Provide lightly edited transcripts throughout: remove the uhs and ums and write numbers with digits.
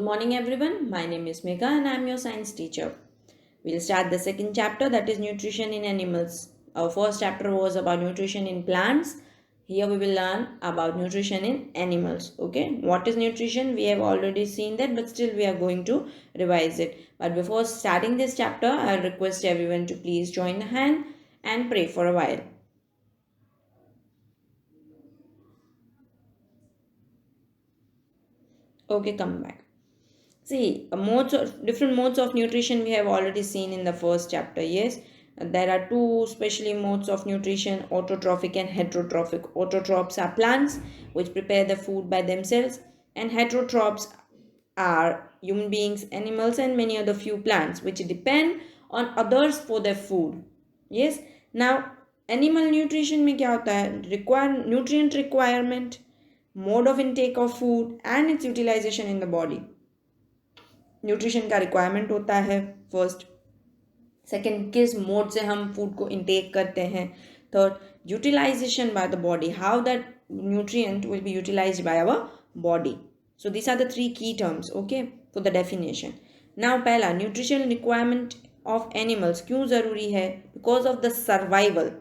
morning, everyone. My name is Megha and I'm your science teacher. We'll start the second chapter, that is nutrition in animals. Our first chapter was about nutrition in plants. Here we will learn about nutrition in animals. Okay, what is nutrition? We have already seen that, but still we are going to revise it. But before starting this chapter, I request everyone to please join the hand and pray for a while. Okay, come back. See, different modes of nutrition we have already seen in the first chapter. Yes, there are two especially modes of nutrition: autotrophic and heterotrophic. Autotrophs are plants which prepare the food by themselves, and heterotrophs are human beings, animals, and many other few plants which depend on others for their food. Yes. Now, animal nutrition में क्या होता है? Nutrient requirement, mode of intake of food, and its utilization in the body. Nutrition का requirement होता है first, second किस mode से हम फूड को इंटेक करते हैं, third utilization by the body, how that nutrient will be utilized by our body. So this are the three key terms okay for the definition. Now पहला, nutrition requirement of animals क्यों ज़रूरी है? Because of the survival.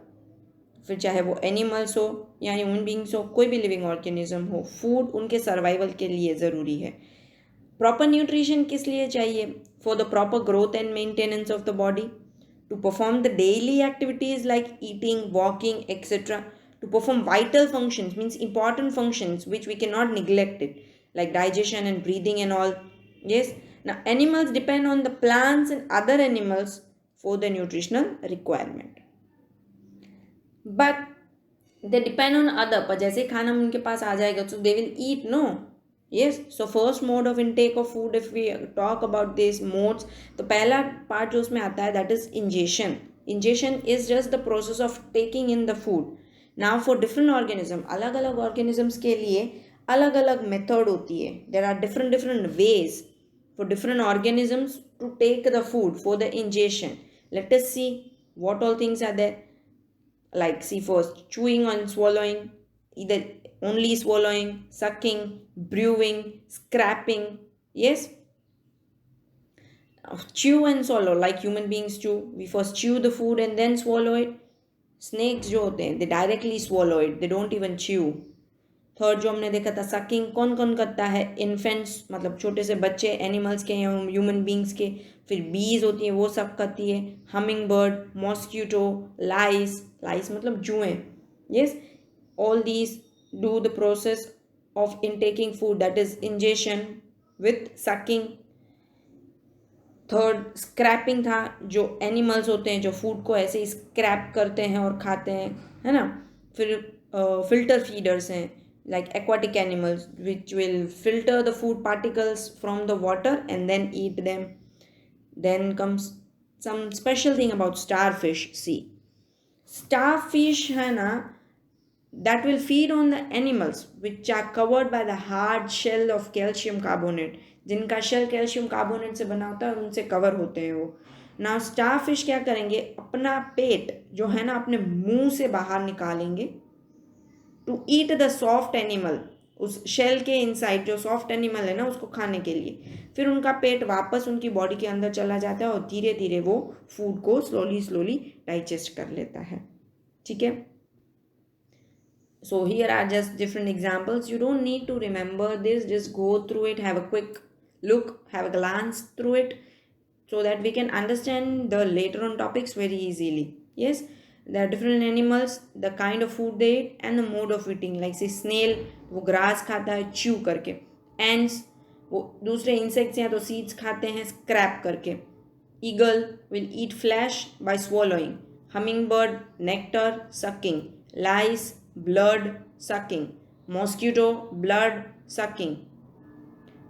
फिर चाहे वो animals हो या human beings हो, कोई भी लिविंग ऑर्गेनिज्म हो, फूड उनके सर्वाइवल के लिए ज़रूरी है. प्रॉपर न्यूट्रिशन किस लिए चाहिए? For the proper growth and maintenance of the body, to perform the daily activities like eating, walking etcetera, to perform vital functions means important functions which we cannot neglect it, like digestion and breathing and all. Yes. Now animals depend on the plants and other animals for the nutritional requirement, but they depend on other. पर जैसे खाना उनके पास आ जाएगा तो they will eat, no? Yes. So first mode of intake of food, if we talk about these modes, तो पहला part जो उसमें आता है that is ingestion. Ingestion is just the process of taking in the food. Now for different organism, अलग अलग organisms के लिए अलग अलग method होती है. There are different ways for different organisms to take the food for the ingestion. Let us see what all things are there. Like, see, first chewing and swallowing, either only swallowing, sucking, brewing, scraping. Yes. Chew and swallow, like human beings chew. We first chew the food and then swallow it. Snakes जो होते हैं, they directly swallow it, they don't even chew. Third जो हमने देखा था, sucking कौन कौन करता है? इन्फेंट्स, मतलब छोटे से बच्चे, एनिमल्स के या ह्यूमन बींग्स के. फिर बीज होती हैं, वो सब करती है. Humming bird, mosquito, lice, lice मतलब जुएं. Yes, all these do the process of intaking food, that is ingestion with sucking. Third scraping था, जो एनिमल्स होते हैं जो फूड को ऐसे ही स्क्रैप करते हैं और खाते हैं, है ना. फिर फिल्टर फीडर्स हैं, like aquatic animals which will filter the food particles from the water and then eat them. Then comes some special thing about starfish. See, starfish है ना, that will feed on the animals which are covered by the hard shell of calcium carbonate. जिनका shell calcium carbonate से बना होता है उनसे cover होते हैं वो. ना स्टारफिश क्या करेंगे? अपना पेट जो है ना अपने मुंह से बाहर निकालेंगे to eat the soft animal. उस शेल के इनसाइड जो सॉफ्ट एनिमल है ना उसको खाने के लिए. फिर उनका पेट वापस उनकी बॉडी के अंदर चला जाता है और धीरे धीरे वो फूड को स्लोली डाइजेस्ट कर लेता है. ठीक है. So here are just different examples. You don't need to remember this. Just go through it, have a quick look, have a glance through it, so that we can understand the later on topics very easily. Yes, there are different animals, the kind of food they eat and the mode of eating. Like say snail, वो grass खाता है chew करके. Ants, वो दूसरे insects या तो seeds खाते हैं scrap करके. Eagle will eat flesh by swallowing. Hummingbird, nectar, sucking. Lice, blood, sucking. Mosquito, blood, sucking.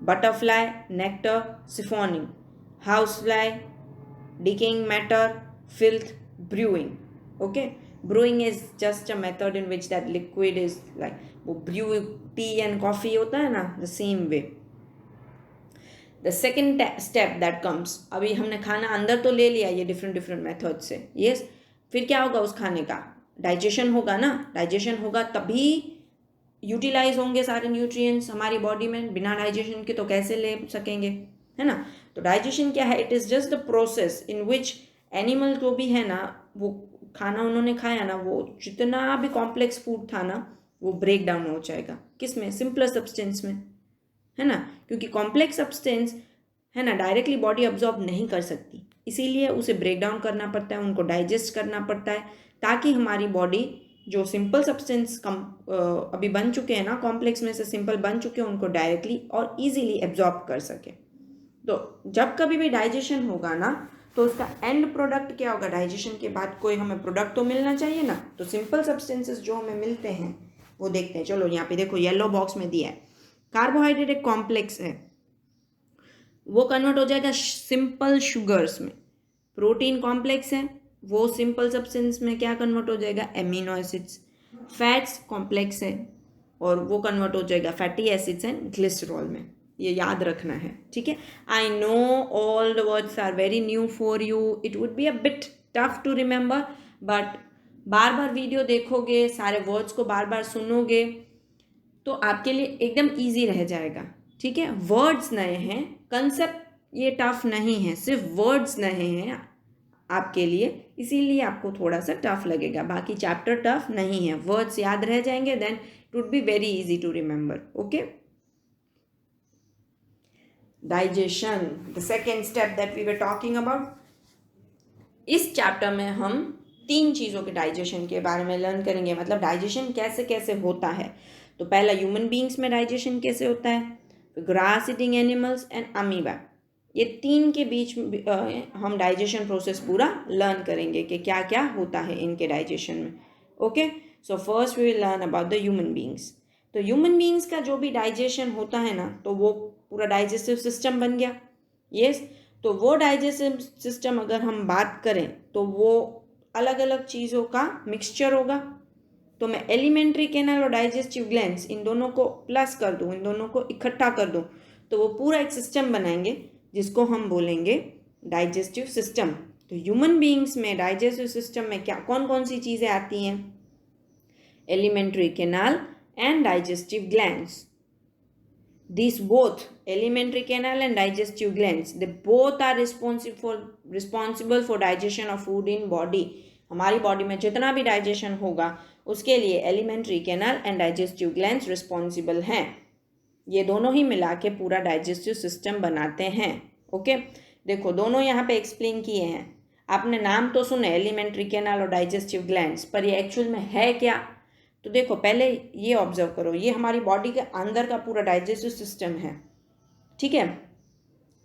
Butterfly, nectar, siphoning. Housefly, decaying matter, filth, brewing. Okay, brewing is just a method in which that liquid is like वो brew tea and coffee होता है ना, the same way. The second step that comes, अभी हमने खाना अंदर तो ले लिया ये different मेथड से. Yes, फिर क्या होगा उस खाने का? डाइजेशन होगा ना. डाइजेशन होगा तभी यूटिलाइज होंगे सारे न्यूट्रिएंट्स हमारी बॉडी में, बिना डाइजेशन के तो कैसे ले सकेंगे, है ना। तो डाइजेशन क्या है, it is just the process in which animal जो भी है ना, वो खाना उन्होंने खाया ना, वो जितना भी कॉम्प्लेक्स फूड था ना, वो ब्रेक डाउन हो जाएगा किस में, सिंपलर सब्सटेंस में, है ना। क्योंकि कॉम्प्लेक्स सब्सटेंस है ना डायरेक्टली बॉडी अब्जॉर्ब नहीं कर सकती, इसीलिए उसे ब्रेक डाउन करना पड़ता है, उनको डाइजेस्ट करना पड़ता है, ताकि हमारी बॉडी जो सिंपल सब्सटेंस कम अभी बन चुके हैं ना, कॉम्प्लेक्स में से सिंपल बन चुके हैं, उनको डायरेक्टली और इजीली एब्जॉर्ब कर सके। तो जब कभी भी डाइजेशन होगा ना, तो उसका एंड प्रोडक्ट क्या होगा, डाइजेशन के बाद कोई हमें प्रोडक्ट तो मिलना चाहिए ना। तो सिंपल सब्सटेंसेस जो हमें मिलते हैं वो देखते हैं। चलो यहाँ पे देखो येलो बॉक्स में दिया है, कार्बोहाइड्रेट एक कॉम्प्लेक्स है, वो कन्वर्ट हो जाएगा सिंपल शुगर्स में। प्रोटीन कॉम्प्लेक्स है, वो सिंपल सब्सटेंस में क्या कन्वर्ट हो जाएगा, एमिनो एसिड्स। फैट्स कॉम्प्लेक्स है और वो कन्वर्ट हो जाएगा फैटी एसिड्स एंड ग्लिसरॉल में। ये याद रखना है, ठीक है। I know all the words are very new for you, it would be a bit tough to remember, but बार बार वीडियो देखोगे, सारे वर्ड्स को बार बार सुनोगे, तो आपके लिए एकदम ईजी रह जाएगा, ठीक है। वर्ड्स नए हैं, कंसेप्ट ये टफ नहीं है, सिर्फ वर्ड्स नए हैं आपके लिए, इसीलिए आपको थोड़ा सा टफ लगेगा, बाकी चैप्टर टफ नहीं है, वर्ड्स याद रह जाएंगे, then it would be very easy to remember, okay. Digestion, the second step that we were talking about. इस चैप्टर में हम 3 चीज़ों के डाइजेशन के बारे में लर्न करेंगे, मतलब डाइजेशन कैसे कैसे होता है। तो पहला ह्यूमन बींग्स में डाइजेशन कैसे होता है, grass eating animals and amoeba, ये 3 के बीच हम डाइजेशन प्रोसेस पूरा लर्न करेंगे कि क्या क्या होता है इनके डाइजेशन में, okay. So first we will learn about the human beings. तो ह्यूमन बींग्स का जो भी डाइजेशन होता है ना, तो वो पूरा डाइजेस्टिव सिस्टम बन गया, यस। तो वो डाइजेस्टिव सिस्टम अगर हम बात करें तो वो अलग अलग चीज़ों का मिक्सचर होगा। तो मैं एलिमेंट्री कैनाल और डाइजेस्टिव ग्लैंड्स इन दोनों को प्लस कर दूँ, इन दोनों को इकट्ठा कर दूँ, तो वो पूरा एक सिस्टम बनाएंगे जिसको हम बोलेंगे डाइजेस्टिव सिस्टम। तो ह्यूमन बीइंग्स में डाइजेस्टिव सिस्टम में क्या कौन कौन सी चीज़ें आती हैं, alimentary canal and digestive glands. These both, alimentary canal and digestive glands, they both are responsible for digestion of food in body. हमारी बॉडी में जितना भी डाइजेशन होगा उसके लिए alimentary canal and digestive glands responsible हैं। ये दोनों ही मिला के पूरा डाइजेस्टिव सिस्टम बनाते हैं, ओके। देखो दोनों यहाँ पे एक्सप्लेन किए हैं, आपने नाम तो सुने एलिमेंट्री कैनाल और डाइजेस्टिव ग्लैंड्स, पर ये एक्चुअल में है क्या। तो देखो पहले ये ऑब्जर्व करो, ये हमारी बॉडी के अंदर का पूरा डाइजेस्टिव सिस्टम है, ठीक है।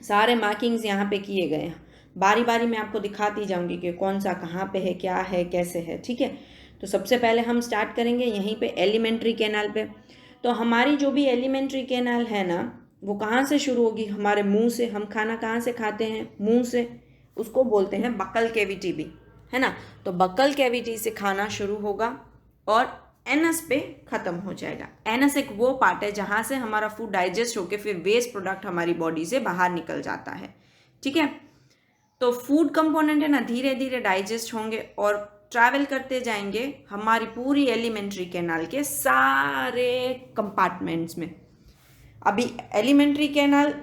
सारे मार्किंग्स यहाँ पे किए गए हैं, बारी बारी मैं आपको दिखाती जाऊंगी कि कौन सा कहाँ पे है, क्या है, कैसे है, ठीक है। तो सबसे पहले हम स्टार्ट करेंगे यहीं पे एलिमेंट्री कैनाल पे। तो हमारी जो भी एलिमेंट्री कैनाल है ना, वो कहाँ से शुरू होगी, हमारे मुंह से। हम खाना कहाँ से खाते हैं, मुंह से, उसको बोलते हैं बकल कैविटी भी, है ना। तो बकल कैविटी से खाना शुरू होगा और एनस पे ख़त्म हो जाएगा। एनस एक वो पार्ट है जहाँ से हमारा फूड डाइजेस्ट होकर फिर वेस्ट प्रोडक्ट हमारी बॉडी से बाहर निकल जाता है, ठीक है। तो फूड कंपोनेंट है ना धीरे धीरे डाइजेस्ट होंगे और ट्रैवल करते जाएंगे हमारी पूरी एलिमेंट्री कैनाल के सारे कंपार्टमेंट्स में। अभी एलिमेंट्री कैनाल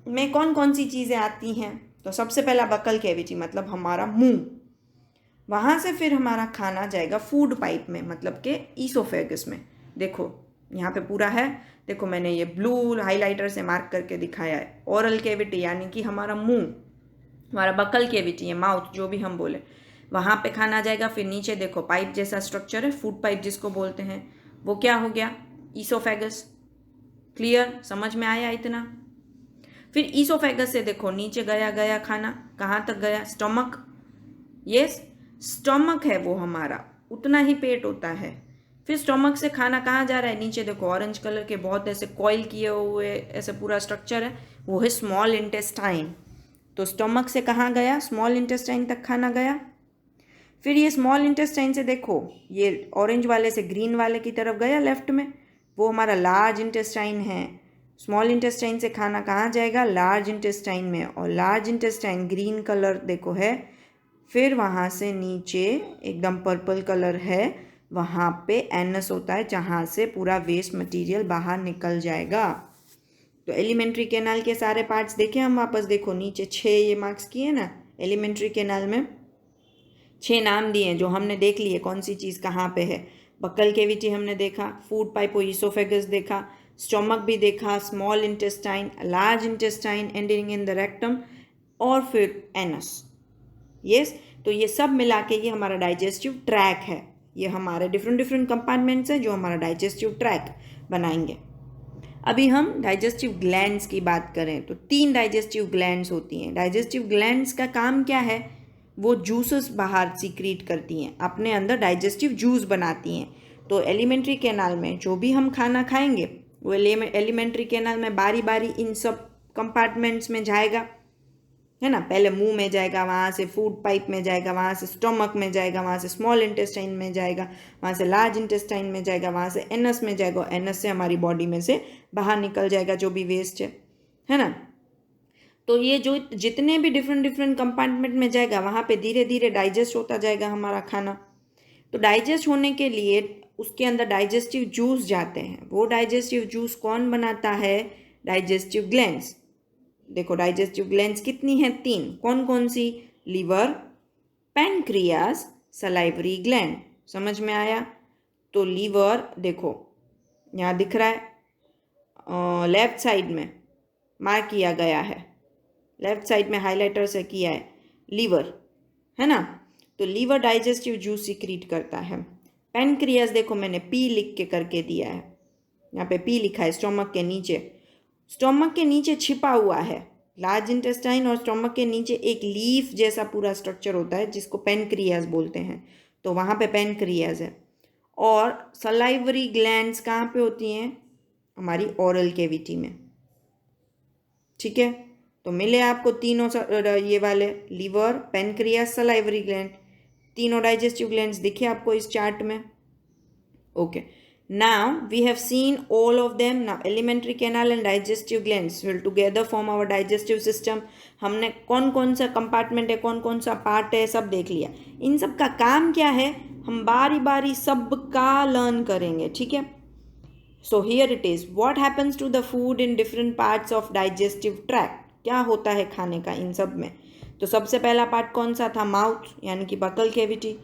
में कौन कौन सी चीज़ें आती हैं, तो सबसे पहला बकल कैविटी मतलब हमारा मुंह, वहाँ से फिर हमारा खाना जाएगा फूड पाइप में, मतलब के ईसोफेगस में। देखो यहाँ पे पूरा है, देखो मैंने ये ब्लू हाइलाइटर से मार्क करके दिखाया है। ओरल कैविटी यानी कि हमारा मुंह, हमारा बकल कैविटी है, माउथ जो भी हम बोले, वहाँ पे खाना जाएगा। फिर नीचे देखो पाइप जैसा स्ट्रक्चर है, फूड पाइप जिसको बोलते हैं, वो क्या हो गया, ईसोफेगस। क्लियर, समझ में आया इतना। फिर ईसोफेगस से देखो नीचे गया गया खाना, कहाँ तक गया, स्टमक, यस स्टमक है वो हमारा, उतना ही पेट होता है। फिर स्टमक से खाना कहाँ जा रहा है, नीचे देखो ऑरेंज कलर के बहुत ऐसे कॉइल किए हुए ऐसे पूरा स्ट्रक्चर है, वो है स्मॉल इंटेस्टाइन। तो स्टमक से कहाँ गया, स्मॉल इंटेस्टाइन तक खाना गया। फिर ये स्मॉल इंटेस्टाइन से देखो ये ऑरेंज वाले से ग्रीन वाले की तरफ गया लेफ्ट में, वो हमारा लार्ज इंटेस्टाइन है। स्मॉल इंटेस्टाइन से खाना कहाँ जाएगा, लार्ज इंटेस्टाइन में, और लार्ज इंटेस्टाइन ग्रीन कलर देखो है। फिर वहाँ से नीचे एकदम पर्पल कलर है, वहाँ पे एनस होता है जहाँ से पूरा वेस्ट मटेरियल बाहर निकल जाएगा। तो एलिमेंट्री कैनाल के सारे पार्ट्स देखें हम वापस, देखो नीचे 6 ये मार्क्स किए ना, एलिमेंट्री कैनाल में 6 नाम दिए जो हमने देख लिए कौन सी चीज़ कहाँ पे है। बक्कल कैविटी हमने देखा, फूड पाइप और ईसोफेगस देखा, स्टोमक भी देखा, small intestine, large intestine ending in the rectum, और फिर एनस। यस, तो ये सब मिला के ये हमारा डाइजेस्टिव ट्रैक है। ये हमारे डिफरेंट कंपार्टमेंट्स हैं जो हमारा डाइजेस्टिव ट्रैक बनाएंगे। अभी हम डाइजेस्टिव ग्लैंड्स की बात करें तो 3 डाइजेस्टिव ग्लैंड्स होती हैं। डाइजेस्टिव ग्लैंड्स का काम क्या है? वो जूसेस बाहर सीक्रेट करती हैं, अपने अंदर डाइजेस्टिव जूस बनाती हैं। तो एलिमेंट्री कैनाल में जो भी हम खाना खाएंगे वो एलिमेंट्री कैनाल में बारी बारी इन सब कंपार्टमेंट्स में जाएगा, है ना। पहले मुंह में जाएगा, वहाँ से फूड पाइप में जाएगा, वहाँ से स्टोमक में जाएगा, वहाँ से स्मॉल इंटेस्टाइन में जाएगा, वहाँ से लार्ज इंटेस्टाइन में जाएगा, वहाँ से एनस में जाएगा, एनस से हमारी बॉडी में से बाहर निकल जाएगा जो भी वेस्ट है ना। तो ये जो जितने भी डिफरेंट कंपार्टमेंट में जाएगा वहाँ पे धीरे धीरे डाइजेस्ट होता जाएगा हमारा खाना। तो डाइजेस्ट होने के लिए उसके अंदर डाइजेस्टिव जूस जाते हैं। वो डाइजेस्टिव जूस कौन बनाता है? Digestive glands. देखो डाइजेस्टिव ग्लैंड्स कितनी हैं? 3। कौन कौन सी? Liver, pancreas, salivary gland. समझ में आया? तो लीवर देखो यहाँ दिख रहा है, लेफ्ट साइड में मार्क किया गया है, लेफ्ट साइड में हाइलाइटर से किया है लीवर, है ना। तो लीवर डाइजेस्टिव जूस सीक्रेट करता है। पैनक्रियास देखो मैंने पी लिख के करके दिया है, यहाँ पे पी लिखा है स्टोमक के नीचे। स्टोमक के नीचे छिपा हुआ है लार्ज इंटेस्टाइन, और स्टोमक के नीचे एक लीफ जैसा पूरा स्ट्रक्चर होता है जिसको पैनक्रियास बोलते हैं। तो वहाँ पे पैनक्रियास है। और सलाइवरी ग्लैंड्स कहाँ पे होती हैं? हमारी ओरल कैविटी में। ठीक है, तो मिले आपको तीनों ये वाले लीवर, पैनक्रियास, सलाइवरी ग्लैंड, तीनों डाइजेस्टिव ग्लैंड्स दिखे आपको इस चार्ट में। Okay, now we have seen all of them. Now alimentary canal and digestive glands will together form our digestive system. हमने कौन कौन सा कंपार्टमेंट है, कौन कौन सा पार्ट है, सब देख लिया। इन सब का काम क्या है हम बारी बारी सब का लर्न करेंगे, ठीक है। So here it is, what happens to the food in different parts of digestive tract? क्या होता है खाने का इन सब में? तो सबसे पहला पार्ट कौन सा था? माउथ, यानी कि बकल कैविटी।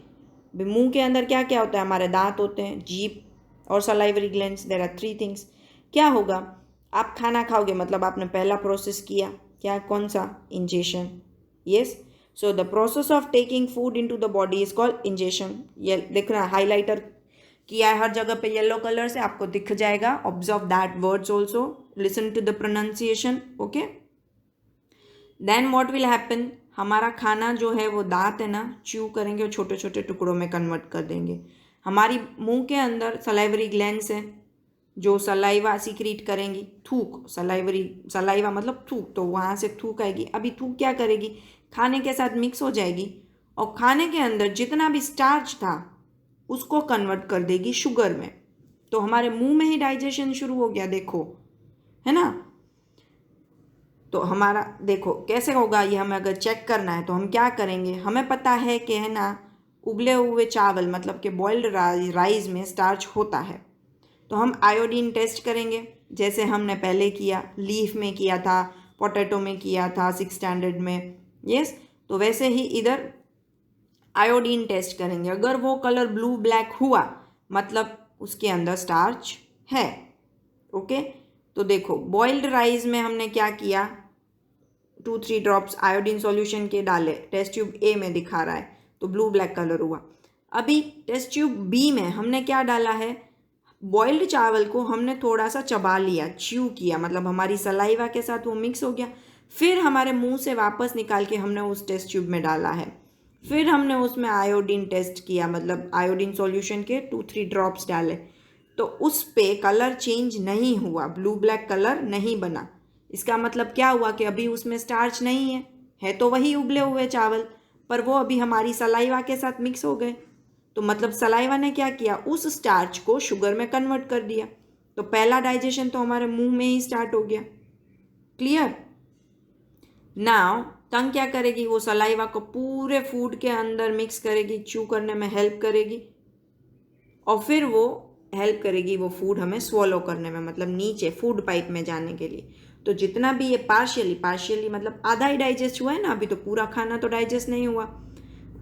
मुंह के अंदर क्या क्या होता है? हमारे दांत होते हैं, जीभ और salivary glands. There are 3 things. क्या होगा? आप खाना खाओगे मतलब आपने पहला प्रोसेस किया, क्या, कौन सा? Ingestion. Yes, so the process of taking food into the body is called ingestion. ये देख रहा है, हाईलाइटर किया है हर जगह पे येलो कलर से, आपको दिख जाएगा। Observe that words also, listen to the pronunciation. Okay, then what will happen? हमारा खाना जो है वो दांत है ना, च्यू करेंगे और छोटे छोटे टुकड़ों में कन्वर्ट कर देंगे। हमारी मुंह के अंदर सलाइवरी ग्लैंड्स हैं जो सलाइवा सीक्रेट करेंगी, थूक। सलाइवा मतलब थूक, तो वहाँ से थूक आएगी। अभी थूक क्या करेगी? खाने के साथ मिक्स हो जाएगी और खाने के अंदर जितना भी स्टार्च था उसको कन्वर्ट कर देगी शुगर में। तो हमारे मुंह में ही डाइजेशन शुरू हो गया, देखो, है ना। तो हमारा देखो कैसे होगा ये, हमें अगर चेक करना है तो हम क्या करेंगे? हमें पता है कि, है ना, उबले हुए चावल मतलब कि बॉइल्ड राइस में स्टार्च होता है। तो हम आयोडीन टेस्ट करेंगे जैसे हमने पहले किया, लीफ में किया था, पोटैटो में किया था 6th स्टैंडर्ड में। यस, तो वैसे ही इधर आयोडीन टेस्ट करेंगे। अगर वो कलर ब्लू ब्लैक हुआ मतलब उसके अंदर स्टार्च है। ओके, तो देखो बॉइल्ड राइस में हमने क्या किया, 2-3 ड्रॉप्स आयोडीन सॉल्यूशन के डाले, टेस्ट ट्यूब ए में दिखा रहा है तो ब्लू ब्लैक कलर हुआ। अभी टेस्ट ट्यूब बी में हमने क्या डाला है, बॉइल्ड चावल को हमने थोड़ा सा चबा लिया, च्यू किया, मतलब हमारी सलाइवा के साथ वो मिक्स हो गया। फिर हमारे मुंह से वापस निकाल के हमने उस टेस्ट ट्यूब में डाला है। फिर हमने उसमें आयोडीन टेस्ट किया, मतलब आयोडीन सॉल्यूशन के 2-3 ड्रॉप्स डाले, तो उस पे कलर चेंज नहीं हुआ, ब्लू ब्लैक कलर नहीं बना। इसका मतलब क्या हुआ कि अभी उसमें स्टार्च नहीं है तो वही उबले हुए चावल, पर वो अभी हमारी सलाइवा के साथ मिक्स हो गए। तो मतलब सलाइवा ने क्या किया, उस स्टार्च को शुगर में कन्वर्ट कर दिया। तो पहला डाइजेशन तो हमारे मुंह में ही स्टार्ट हो गया। क्लियर? नाउ टंग क्या करेगी, वो सलाइवा को पूरे फूड के अंदर मिक्स करेगी, च्यू करने में हेल्प करेगी और फिर वो हेल्प करेगी वो फूड हमें स्वॉलो करने में, मतलब नीचे फूड पाइप में जाने के लिए। तो जितना भी ये पार्शियली मतलब आधा ही डाइजेस्ट हुआ है ना, अभी तो पूरा खाना तो डाइजेस्ट नहीं हुआ,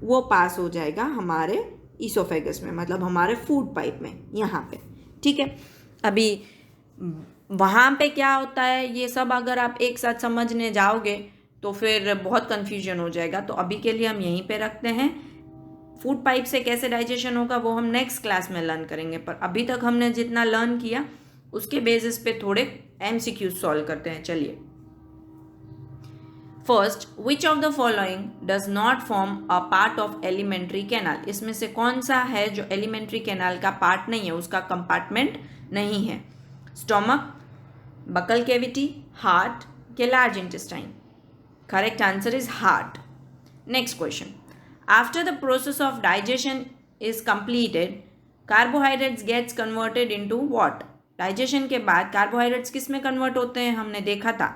वो पास हो जाएगा हमारे ईसोफेगस में, मतलब हमारे फूड पाइप में यहाँ पे। ठीक है, अभी वहाँ पे क्या होता है ये सब अगर आप एक साथ समझने जाओगे तो फिर बहुत कन्फ्यूजन हो जाएगा। तो अभी के लिए हम यहीं पे रखते हैं। फूड पाइप से कैसे डाइजेशन होगा वो हम नेक्स्ट क्लास में लर्न करेंगे, पर अभी तक हमने जितना लर्न किया उसके बेसिस पे थोड़े MCQ सॉल्व करते हैं। चलिए, first, which of the following does not form a part of alimentary canal? इसमें से कौन सा है जो एलिमेंट्री कैनाल का पार्ट नहीं है, उसका कंपार्टमेंट नहीं है? स्टोमक, बकल कैविटी, हार्ट के large intestine? Correct answer is heart. Next question, after the process of digestion is completed carbohydrates gets converted into what? Digestion के बाद कार्बोहाइड्रेट्स किस में कन्वर्ट होते हैं? हमने देखा था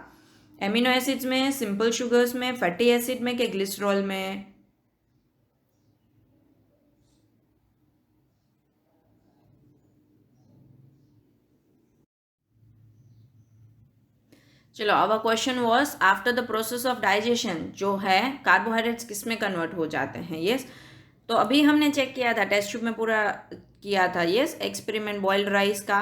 एमिनो एसिड्स में, सिंपल शुगर्स में, फैटी एसिड में, के ग्लिसरॉल में? चलो, our question was after the process of digestion जो है कार्बोहाइड्रेट्स किस में कन्वर्ट हो जाते हैं? यस, तो अभी हमने चेक किया था, टेस्ट ट्यूब में पूरा किया था। यस, एक्सपेरिमेंट बॉइल्ड राइस का,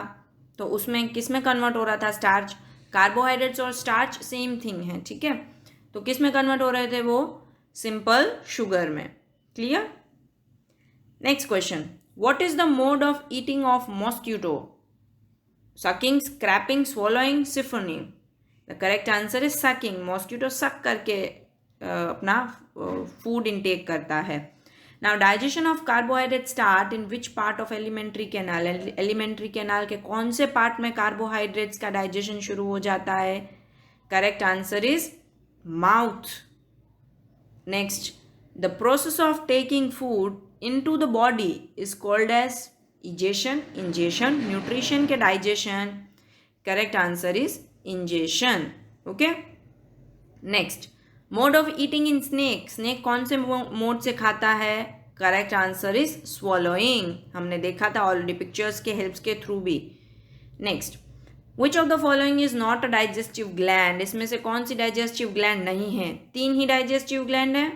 तो उसमें किस में कन्वर्ट हो रहा था? स्टार्च। कार्बोहाइड्रेट्स और स्टार्च सेम थिंग है, ठीक है, तो किस में कन्वर्ट हो रहे थे वो? सिंपल शुगर में। Clear? Next question, what is the mode of eating of mosquito? Sucking, scraping, swallowing, siphoning? The correct answer is sucking. Mosquito suck करके अपना फूड इनटेक करता है। Now, digestion of carbohydrate start in which part of alimentary canal? Alimentary canal के कौन से part में carbohydrates का digestion शुरू हो जाता है? Correct answer is mouth. Next, the process of taking food into the body is called as egestion, ingestion, nutrition के digestion? Correct answer is ingestion. Okay, next, mode of eating in snake? Snake कौन से mode से खाता है? Correct answer is swallowing. हमने देखा था already pictures के हेल्प के थ्रू भी। Next, which of the following is not a digestive gland? इसमें से कौन सी डाइजेस्टिव ग्लैंड नहीं है? 3 ही डाइजेस्टिव ग्लैंड है।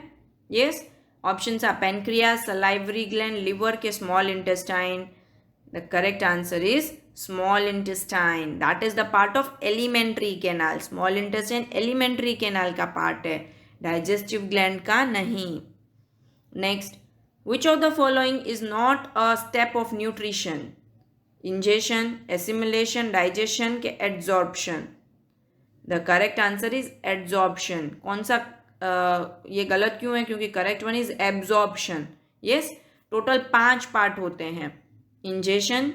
Yes, options are pancreas, salivary gland, liver के small intestine? The correct answer is small intestine. That is the part of alimentary canal. Small intestine alimentary canal का part है, digestive gland का नहीं। Next, which of the following is not a step of nutrition? Ingestion, assimilation, digestion के absorption? The correct answer is absorption. कौन सा ये गलत क्यों है? क्योंकि correct one is absorption. Yes, total 5 part होते हैं। इंजेशन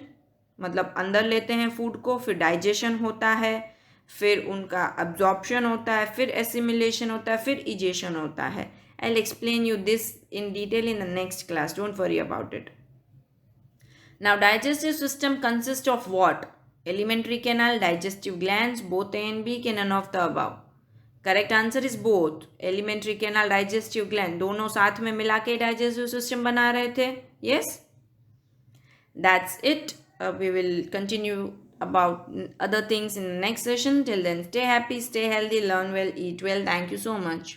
मतलब अंदर लेते हैं फूड को, फिर डाइजेशन होता है, फिर उनका अब्जॉर्प्शन होता है, फिर एसिमिलेशन होता है, फिर इजेशन होता है। I will explain you this in detail in the next class, don't worry about it. Now, digestive system consist of what? Alimentary canal, digestive glands, both A and B, के none of the above? Correct answer is both. Alimentary canal, digestive gland दोनों साथ में मिला के digestive system बना रहे थे। Yes, that's it. We will continue about other things in the next session. Till then, stay happy, stay healthy, learn well, eat well. Thank you so much.